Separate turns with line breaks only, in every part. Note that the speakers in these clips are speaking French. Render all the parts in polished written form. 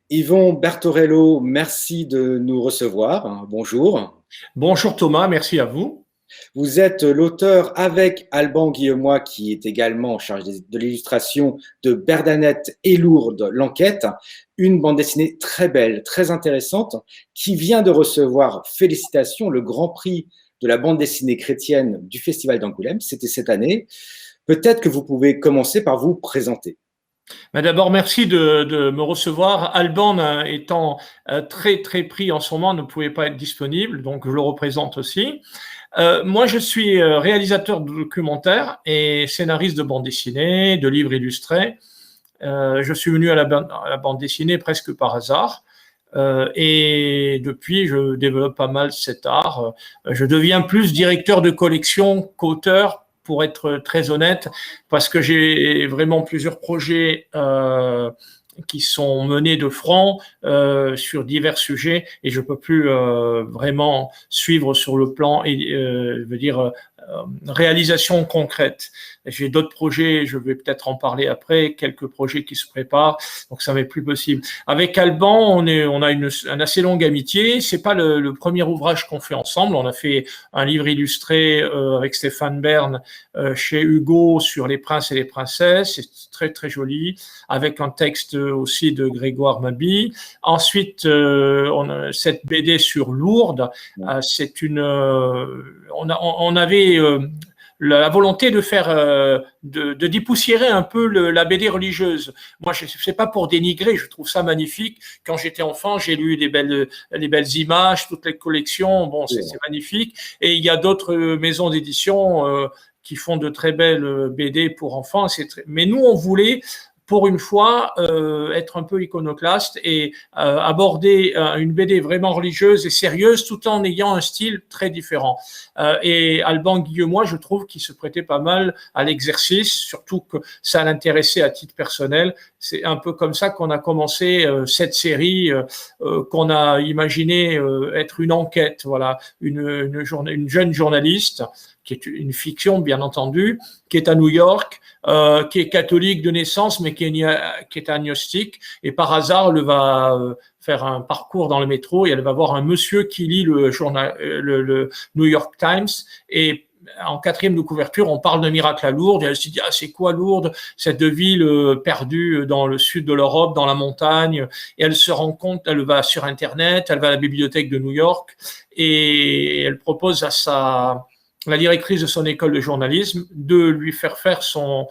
Yvon Bertorello, merci de nous recevoir. Bonjour.
Bonjour Thomas, merci à vous.
Vous êtes l'auteur avec Alban Guillemois, qui est également en charge de l'illustration de Berdanette et Lourdes, l'enquête, une bande dessinée très belle, très intéressante, qui vient de recevoir, félicitations, le Grand Prix de la bande dessinée chrétienne du Festival d'Angoulême. C'était cette année. Peut-être que vous pouvez commencer par vous présenter.
D'abord, merci de me recevoir. Alban étant très très pris en ce moment, ne pouvait pas être disponible, donc je le représente aussi. Moi, je suis réalisateur de documentaires et scénariste de bande dessinée, de livres illustrés. Je suis venu à la bande dessinée presque par hasard. Et depuis, je développe pas mal cet art. Je deviens plus directeur de collection qu'auteur, pour être très honnête, parce que j'ai vraiment plusieurs projets qui sont menés de front sur divers sujets et je peux plus vraiment suivre sur le plan et veut dire réalisation concrète. J'ai d'autres projets, je vais peut-être en parler après, quelques projets qui se préparent, donc ça m'est plus possible. Avec Alban, on a une assez longue amitié. C'est pas le premier ouvrage qu'on fait ensemble. On a fait un livre illustré avec Stéphane Bern chez Hugo sur les princes et les princesses. C'est très très joli, avec un texte aussi de Grégoire Mabi. Ensuite, on a cette BD sur Lourdes. C'est une, on avait la volonté de faire, de dépoussiérer un peu la BD religieuse. Moi, je sais pas pour dénigrer, je trouve ça magnifique. Quand j'étais enfant, j'ai lu les belles images, toutes les collections. Bon, c'est magnifique. Et il y a d'autres maisons d'édition qui font de très belles BD pour enfants. Mais nous, on voulait pour une fois être un peu iconoclaste et aborder une BD vraiment religieuse et sérieuse tout en ayant un style très différent. Et Alban Guillemois, je trouve qu'il se prêtait pas mal à l'exercice, surtout que ça l'intéressait à titre personnel. C'est un peu comme ça qu'on a commencé cette série qu'on a imaginé être une enquête, voilà, une jeune journaliste qui est une fiction bien entendu, qui est à New York, qui est catholique de naissance, mais qui est agnostique. Et par hasard, elle va faire un parcours dans le métro et elle va voir un monsieur qui lit le New York Times. Et en quatrième de couverture, on parle d'un miracle à Lourdes. Et elle se dit, ah, c'est quoi Lourdes, cette ville perdue dans le sud de l'Europe, dans la montagne. Et elle se rend compte, elle va sur Internet, elle va à la bibliothèque de New York et elle propose à la directrice de son école de journalisme, de lui faire faire son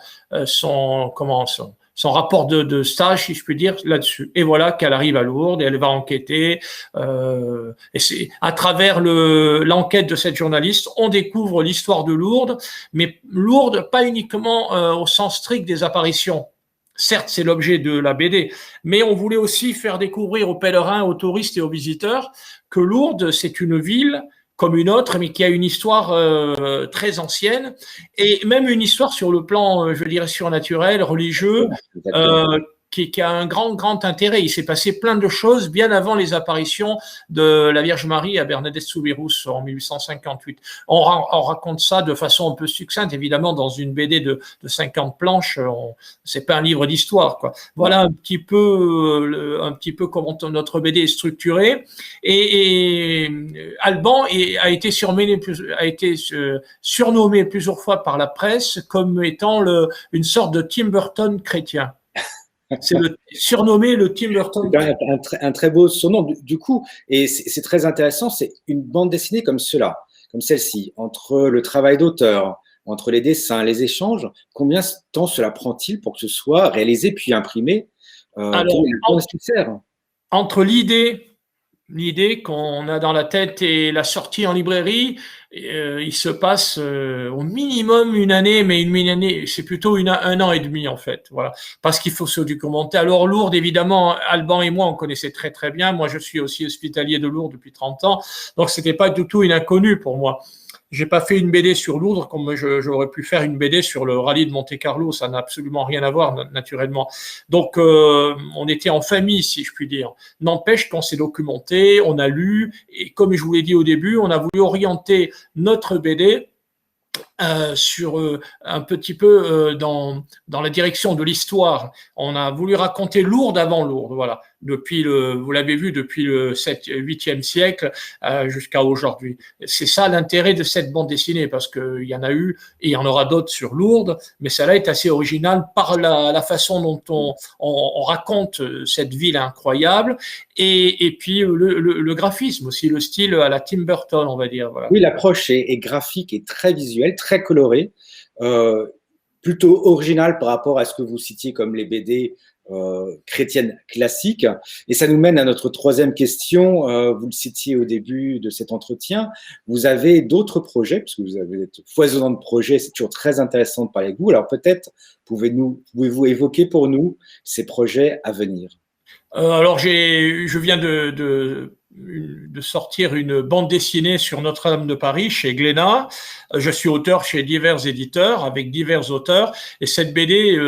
rapport de stage, si je puis dire, là-dessus. Et voilà qu'elle arrive à Lourdes et elle va enquêter. Et c'est à travers l'enquête de cette journaliste, on découvre l'histoire de Lourdes, mais Lourdes pas uniquement au sens strict des apparitions. Certes, c'est l'objet de la BD, mais on voulait aussi faire découvrir aux pèlerins, aux touristes et aux visiteurs que Lourdes, c'est une ville comme une autre, mais qui a une histoire très ancienne et même une histoire sur le plan, je dirais, surnaturel, religieux, qui a un grand intérêt. Il s'est passé plein de choses bien avant les apparitions de la Vierge Marie à Bernadette Soubirous en 1858. On raconte ça de façon un peu succincte, évidemment, dans une BD de 50 planches. C'est pas un livre d'histoire, quoi. Voilà un petit peu comment notre BD est structurée. Et Alban a été surnommé plusieurs fois par la presse comme étant une sorte de Tim Burton chrétien. C'est surnommé le Tim Burton.
C'est un très beau surnom, du coup, et c'est très intéressant, c'est une bande dessinée comme celle-ci, entre le travail d'auteur, entre les dessins, les échanges, combien de temps cela prend-il pour que ce soit réalisé puis imprimé
Alors,
nécessaire
entre l'idée qu'on a dans la tête et la sortie en librairie, il se passe au minimum une année, mais une année, c'est plutôt un an et demi en fait, voilà, parce qu'il faut se documenter. Alors Lourdes, évidemment, Alban et moi, on connaissait très très bien. Moi, je suis aussi hospitalier de Lourdes depuis 30 ans, donc c'était pas du tout une inconnue pour moi. J'ai pas fait une BD sur Lourdes comme j'aurais pu faire une BD sur le rallye de Monte-Carlo. Ça n'a absolument rien à voir, naturellement. Donc, on était en famille, si je puis dire. N'empêche qu'on s'est documenté, on a lu, et comme je vous l'ai dit au début, on a voulu orienter notre BD sur un petit peu dans la direction de l'histoire. On a voulu raconter Lourdes avant Lourdes, voilà. vous l'avez vu, depuis le 8e siècle jusqu'à aujourd'hui. C'est ça l'intérêt de cette bande dessinée, parce qu'il y en a eu et il y en aura d'autres sur Lourdes, mais celle-là est assez originale par la façon dont on raconte cette ville incroyable et puis le graphisme aussi, le style à la Tim Burton, on va dire. Voilà.
Oui, l'approche est graphique et très visuelle, très colorée, plutôt originale par rapport à ce que vous citiez comme les BD chrétiennes classiques. Et ça nous mène à notre troisième question. Vous le citiez au début de cet entretien. Vous avez d'autres projets, puisque vous avez foisonnant de projets, c'est toujours très intéressant de parler avec vous. Alors peut-être pouvez-vous évoquer pour nous ces projets à venir?
Alors je viens de sortir une bande dessinée sur Notre-Dame de Paris chez Glénat. Je suis auteur chez divers éditeurs avec divers auteurs et cette BD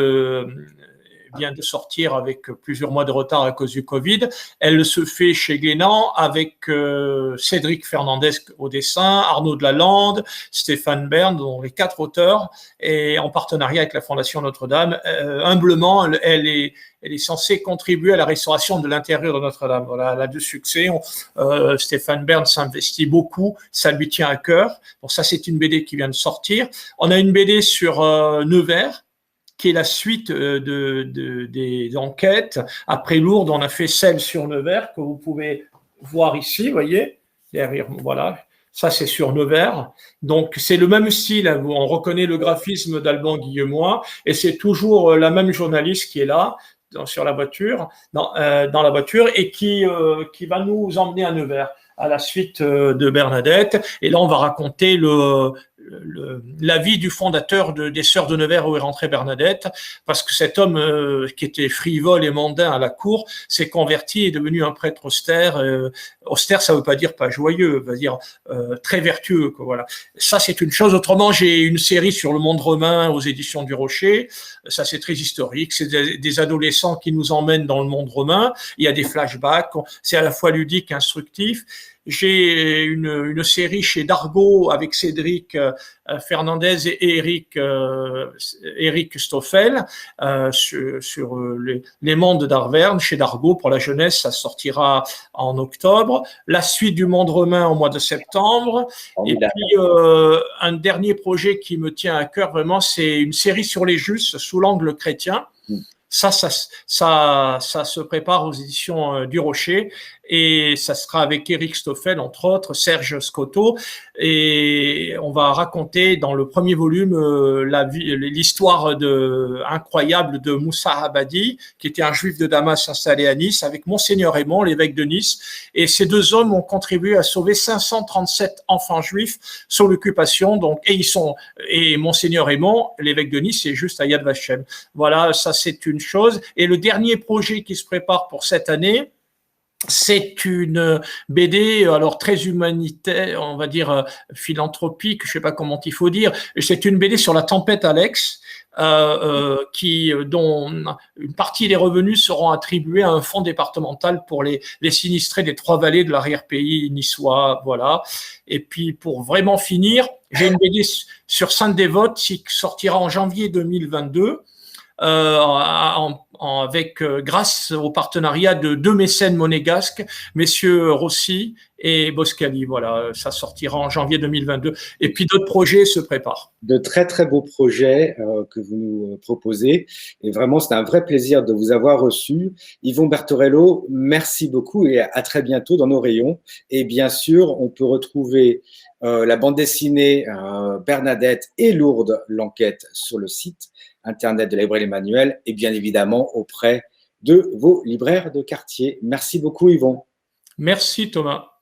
vient de sortir avec plusieurs mois de retard à cause du Covid. Elle se fait chez Glénat avec Cédric Fernandez au dessin, Arnaud Delalande, Stéphane Bern, dont les 4 auteurs, et en partenariat avec la Fondation Notre-Dame. Humblement, elle est censée contribuer à la restauration de l'intérieur de Notre-Dame. Voilà, elle a du succès. Stéphane Bern s'investit beaucoup, ça lui tient à cœur. Bon, ça, c'est une BD qui vient de sortir. On a une BD sur Nevers, qui est la suite des enquêtes. Après Lourdes, on a fait celle sur Nevers, que vous pouvez voir ici, vous voyez, derrière, voilà. Ça, c'est sur Nevers. Donc, c'est le même style. On reconnaît le graphisme d'Alban Guillemois et c'est toujours la même journaliste qui est là, sur la voiture, dans la voiture, et qui va nous emmener à Nevers à la suite de Bernadette. Et là, on va raconter la vie du fondateur des Sœurs de Nevers où est rentrée Bernadette, parce que cet homme qui était frivole et mondain à la cour s'est converti et est devenu un prêtre austère. Austère, ça veut pas dire pas joyeux, ça veut dire très vertueux, quoi, voilà. Ça, c'est une chose. Autrement, j'ai une série sur le monde romain aux éditions du Rocher. Ça, c'est très historique. C'est des adolescents qui nous emmènent dans le monde romain. Il y a des flashbacks. C'est à la fois ludique, instructif. J'ai une série chez Dargaud avec Cédric Fernandez et Eric Stoffel sur les mondes d'Arverne chez Dargaud pour la jeunesse. Ça sortira en octobre. La suite du monde romain au mois de septembre. Et puis un dernier projet qui me tient à cœur vraiment, c'est une série sur les justes sous l'angle chrétien. Ça se prépare aux éditions du Rocher et ça sera avec Eric Stoffel, entre autres, Serge Scotto, et on va raconter dans le premier volume l'histoire incroyable de Moussa Abadi, qui était un juif de Damas installé à Nice, avec Monseigneur Aymon, l'évêque de Nice, et ces 2 hommes ont contribué à sauver 537 enfants juifs sous l'occupation, donc, et Monseigneur Aymon, l'évêque de Nice, c'est juste à Yad Vashem. Voilà, ça c'est une chose. Et le dernier projet qui se prépare pour cette année, c'est une BD, alors très humanitaire, on va dire philanthropique, je sais pas comment il faut dire. C'est une BD sur la tempête Alex, dont une partie des revenus seront attribués à un fonds départemental pour les sinistrés des 3 vallées de l'arrière-pays niçois, voilà. Et puis pour vraiment finir, j'ai une BD sur Sainte-Dévote qui sortira en janvier 2022. Grâce au partenariat de 2 mécènes monégasques, messieurs Rossi et Boscali. Voilà, ça sortira en janvier 2022. Et puis d'autres projets se préparent.
De très très beaux projets que vous nous proposez. Et vraiment, c'est un vrai plaisir de vous avoir reçu. Yvon Bertorello, merci beaucoup et à très bientôt dans nos rayons. Et bien sûr, on peut retrouver la bande dessinée Bernadette et Lourdes, l'enquête, sur le site internet de la librairie Emmanuel et bien évidemment auprès de vos libraires de quartier. Merci beaucoup Yvon.
Merci Thomas.